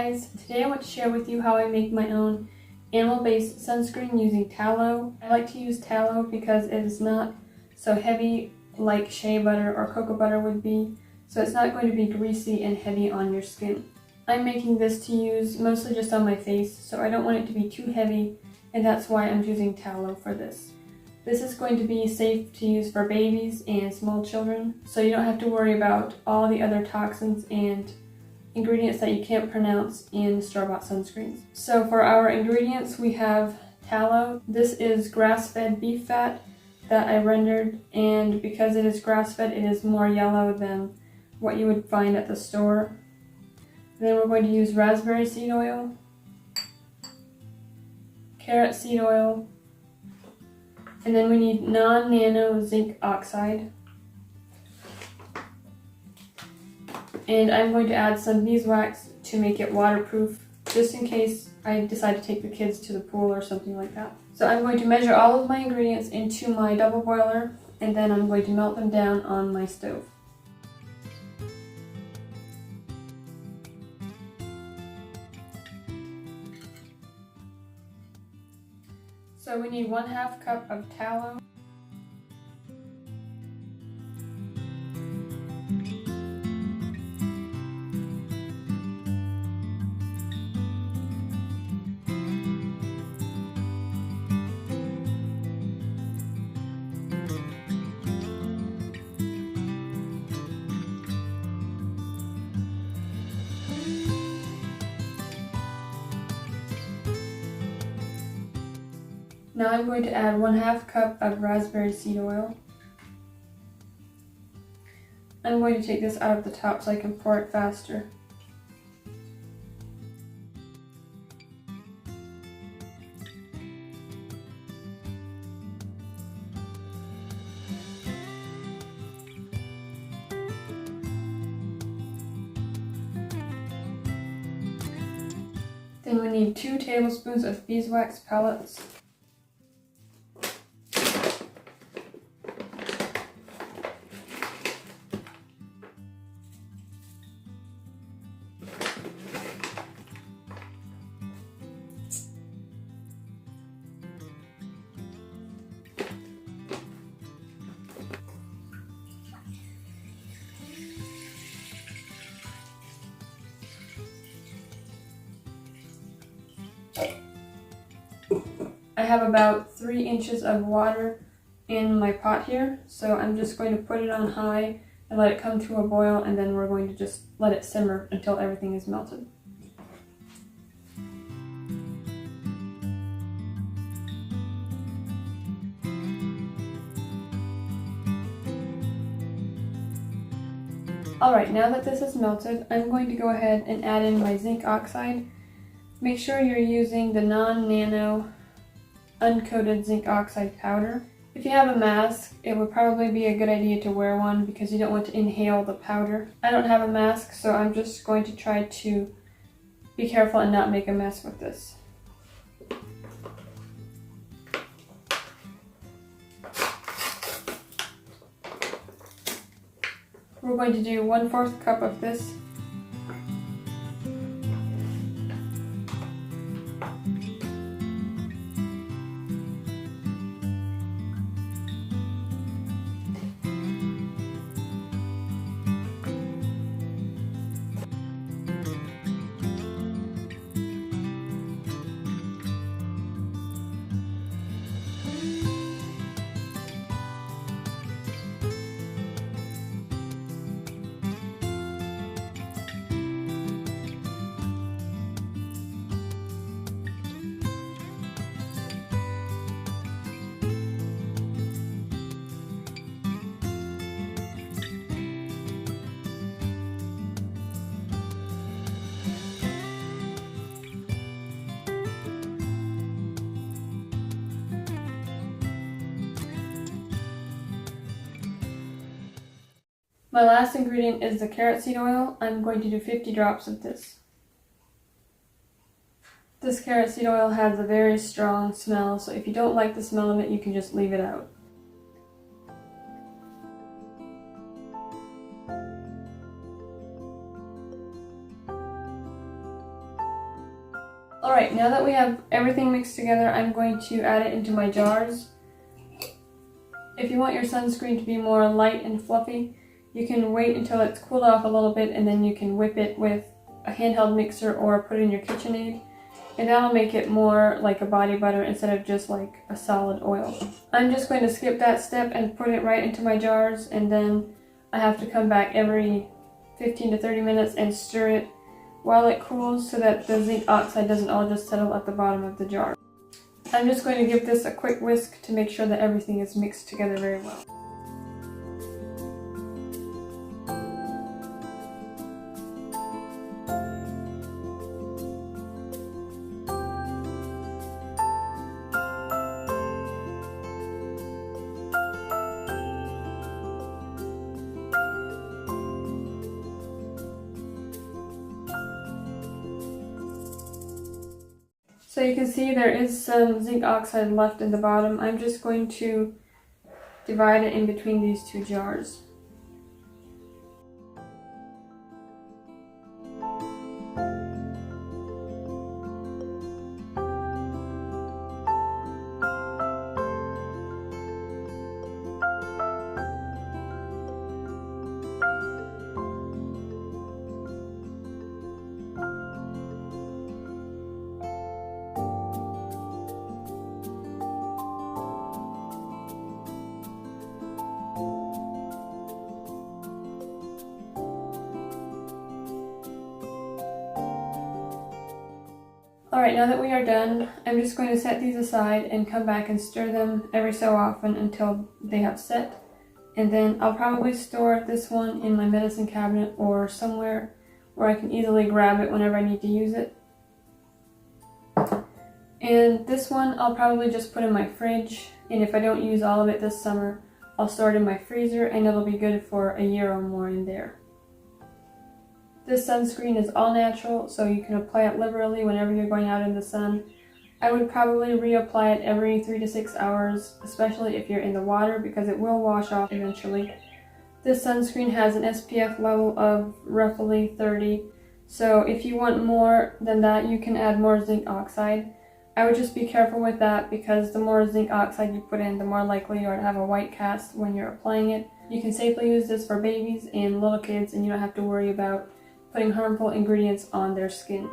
guys, today I want to share with you how I make my own animal-based sunscreen using tallow. I like to use tallow because it is not so heavy like shea butter or cocoa butter would be, so it's not going to be greasy and heavy on your skin. I'm making this to use mostly just on my face, so I don't want it to be too heavy, and that's why I'm using tallow for this. This is going to be safe to use for babies and small children, so you don't have to worry about all the other toxins and ingredients that you can't pronounce in store-bought sunscreens. So for our ingredients, we have tallow. This is grass-fed beef fat that I rendered, and because it is grass-fed, it is more yellow than what you would find at the store. Then we're going to use raspberry seed oil, carrot seed oil, and then we need non-nano zinc oxide. And I'm going to add some beeswax to make it waterproof, just in case I decide to take the kids to the pool or something like that. So I'm going to measure all of my ingredients into my double boiler, and then I'm going to melt them down on my stove. So we need 1/2 cup of tallow. Now I'm going to add 1/2 cup of raspberry seed oil. I'm going to take this out of the top so I can pour it faster. Then we need 2 tablespoons of beeswax pellets. I have about 3 inches of water in my pot here, so I'm just going to put it on high and let it come to a boil, and then we're going to just let it simmer until everything is melted. Alright, now that this is melted, I'm going to go ahead and add in my zinc oxide. Make sure you're using the non-nano uncoated zinc oxide powder. If you have a mask, it would probably be a good idea to wear one because you don't want to inhale the powder. I don't have a mask, so I'm just going to try to be careful and not make a mess with this. We're going to do 1/4 cup of this. My last ingredient is the carrot seed oil. I'm going to do 50 drops of this. This carrot seed oil has a very strong smell, so if you don't like the smell of it, you can just leave it out. Alright, now that we have everything mixed together, I'm going to add it into my jars. If you want your sunscreen to be more light and fluffy, you can wait until it's cooled off a little bit and then you can whip it with a handheld mixer or put it in your KitchenAid. And that'll make it more like a body butter instead of just like a solid oil. I'm just going to skip that step and put it right into my jars, and then I have to come back every 15 to 30 minutes and stir it while it cools so that the zinc oxide doesn't all just settle at the bottom of the jar. I'm just going to give this a quick whisk to make sure that everything is mixed together very well. So you can see there is some zinc oxide left in the bottom. I'm just going to divide it in between these two jars. Alright, now that we are done, I'm just going to set these aside and come back and stir them every so often until they have set. And then I'll probably store this one in my medicine cabinet or somewhere where I can easily grab it whenever I need to use it. And this one I'll probably just put in my fridge, and if I don't use all of it this summer, I'll store it in my freezer and it'll be good for a year or more in there. This sunscreen is all natural, so you can apply it liberally whenever you're going out in the sun. I would probably reapply it every 3 to 6 hours, especially if you're in the water, because it will wash off eventually. This sunscreen has an SPF level of roughly 30, so if you want more than that, you can add more zinc oxide. I would just be careful with that, because the more zinc oxide you put in, the more likely you are to have a white cast when you're applying it. You can safely use this for babies and little kids, and you don't have to worry about putting harmful ingredients on their skin.